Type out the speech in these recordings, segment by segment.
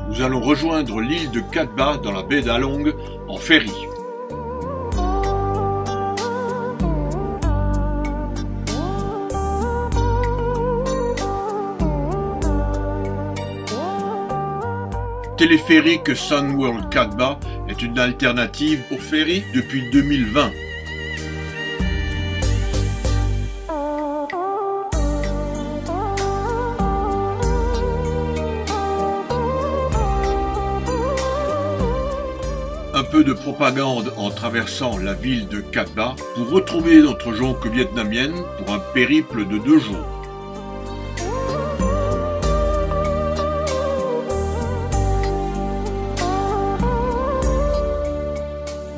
nous allons rejoindre l'île de Kadba dans la baie d'Along en ferry. Téléphérique Sunworld Kadba est une alternative au ferry depuis 2020. Un peu de propagande en traversant la ville de Kadba pour retrouver notre jonque vietnamienne pour un périple de 2 jours.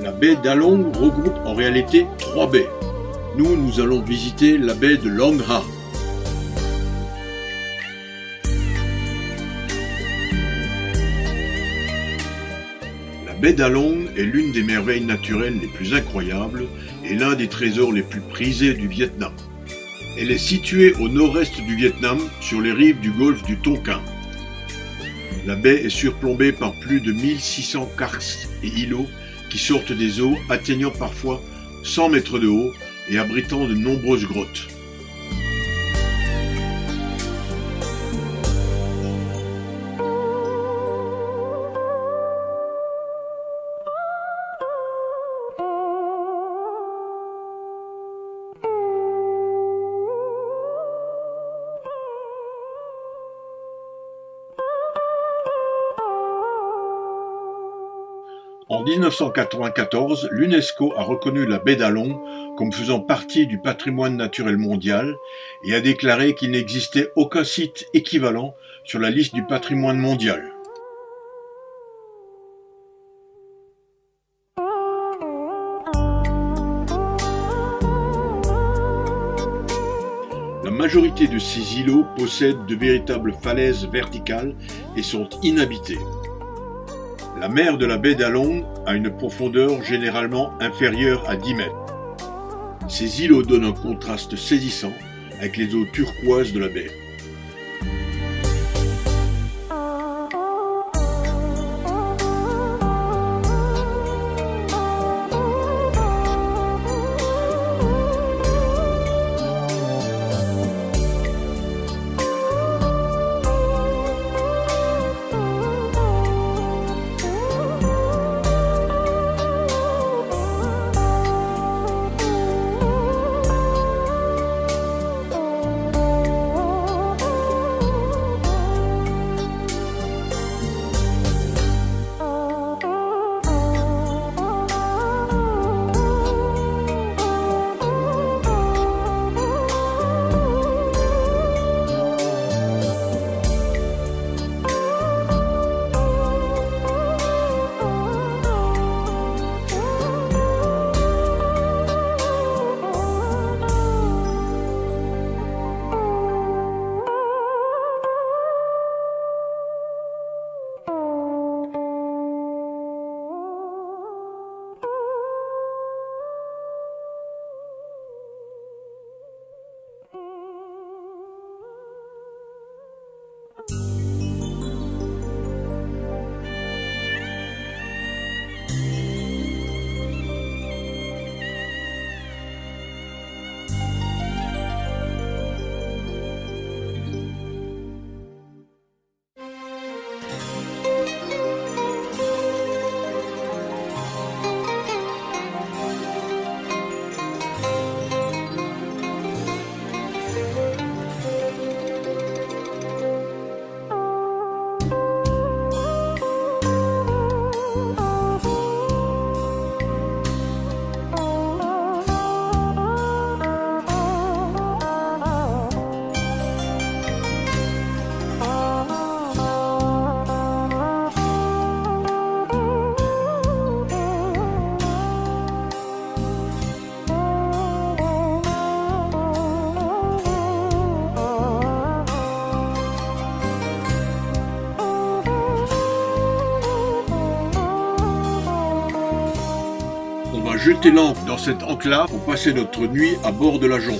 La baie d'Along regroupe en réalité 3 baies. Nous allons visiter la baie de Long Ha. La baie d'Along est l'une des merveilles naturelles les plus incroyables et l'un des trésors les plus prisés du Vietnam. Elle est située au nord-est du Vietnam, sur les rives du golfe du Tonkin. La baie est surplombée par plus de 1600 karsts et îlots qui sortent des eaux, atteignant parfois 100 mètres de haut et abritant de nombreuses grottes. En 1994, l'UNESCO a reconnu la baie d'Along comme faisant partie du patrimoine naturel mondial et a déclaré qu'il n'existait aucun site équivalent sur la liste du patrimoine mondial. La majorité de ces îlots possèdent de véritables falaises verticales et sont inhabités. La mer de la baie d'Along a une profondeur généralement inférieure à 10 mètres. Ces îlots donnent un contraste saisissant avec les eaux turquoises de la baie. Jeter l'ancre dans cette enclave pour passer notre nuit à bord de la jonque.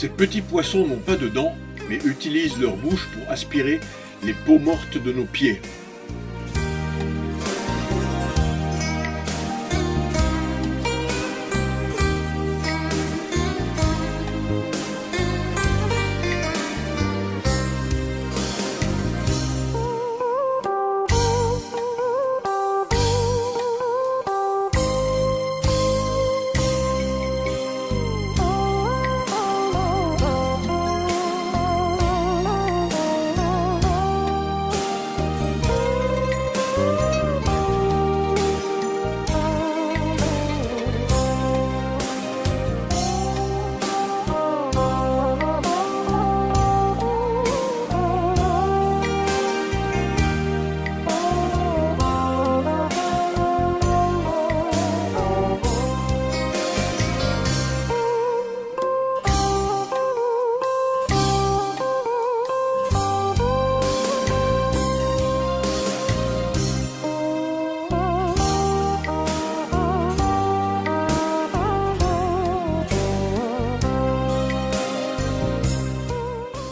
Ces petits poissons n'ont pas de dents, mais utilisent leur bouche pour aspirer les peaux mortes de nos pieds.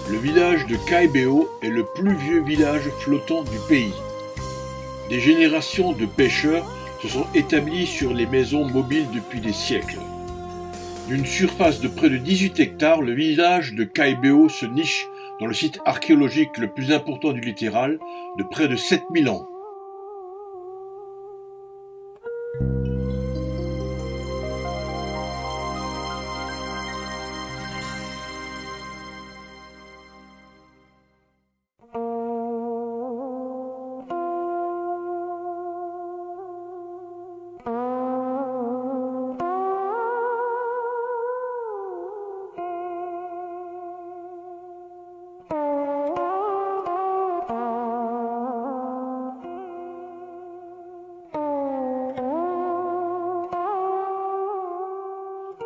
Le village de Kaibeo est le plus vieux village flottant du pays. Des générations de pêcheurs se sont établis sur les maisons mobiles depuis des siècles. D'une surface de près de 18 hectares, le village de Kaibeo se niche dans le site archéologique le plus important du littoral de près de 7000 ans.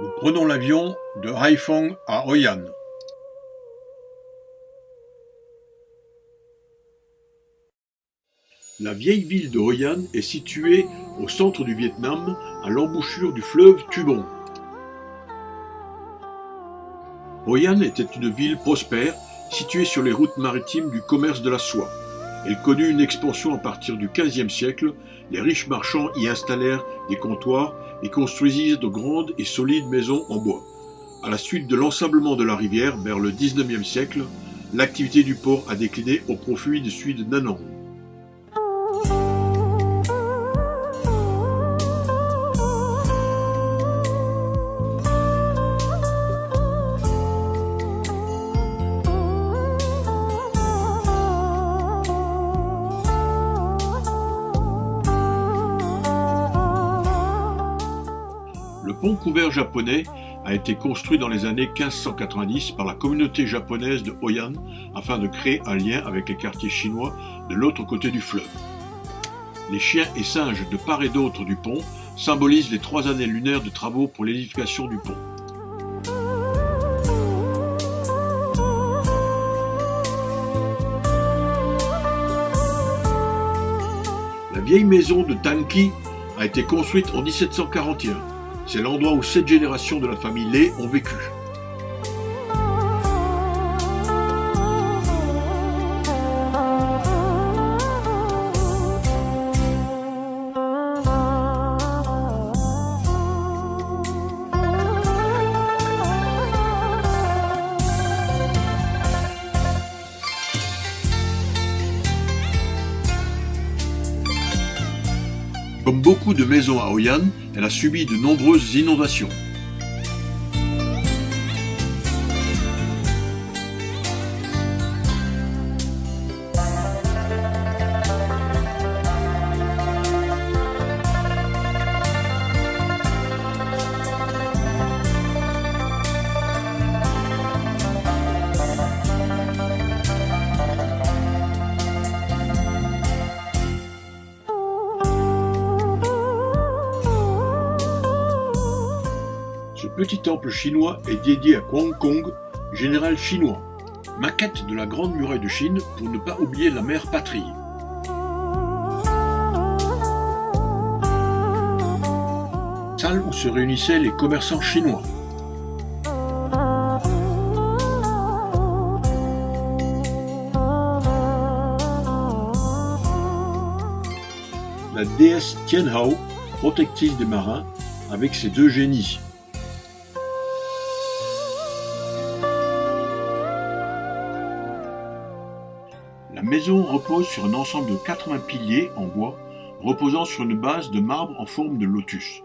Nous prenons l'avion de Haiphong à Hoi An. La vieille ville de Hoi An est située au centre du Vietnam, à l'embouchure du fleuve Thu Bon. Hoi An était une ville prospère, située sur les routes maritimes du commerce de la soie. Elle connut une expansion à partir du XVe siècle. Les riches marchands y installèrent des comptoirs et construisirent de grandes et solides maisons en bois. À la suite de l'ensablement de la rivière vers le XIXe siècle, l'activité du port a décliné au profit de celui de Da Nang. Le pont couvert japonais a été construit dans les années 1590 par la communauté japonaise de Hoi An afin de créer un lien avec les quartiers chinois de l'autre côté du fleuve. Les chiens et singes de part et d'autre du pont symbolisent les 3 années lunaires de travaux pour l'édification du pont. La vieille maison de Tan Ki a été construite en 1741. C'est l'endroit où 7 générations de la famille Lê ont vécu. Comme beaucoup de maisons à Hoi An, elle a subi de nombreuses inondations. Ce petit temple chinois est dédié à Quang Kong, général chinois, maquette de la Grande Muraille de Chine pour ne pas oublier la mère patrie. Salle où se réunissaient les commerçants chinois. la déesse Tien Hao, protectrice des marins, avec ses 2 génies. La maison repose sur un ensemble de 80 piliers en bois, reposant sur une base de marbre en forme de lotus.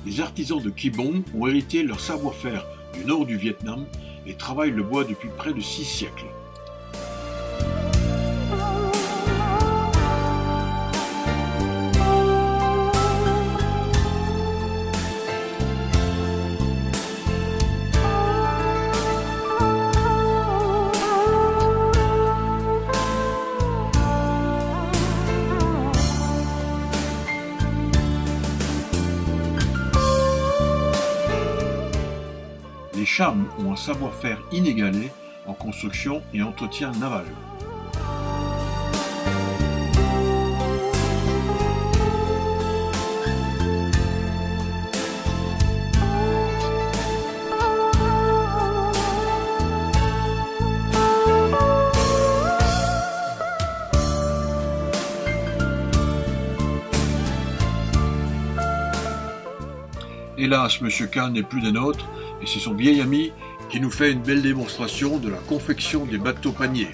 Les artisans de Kibong ont hérité leur savoir-faire du nord du Vietnam et travaillent le bois depuis près de 6 siècles. Les Cham ont un savoir-faire inégalé en construction et entretien naval. Hélas, M. Khan n'est plus des nôtres, et c'est son vieil ami qui nous fait une belle démonstration de la confection des bateaux paniers.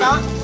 Có.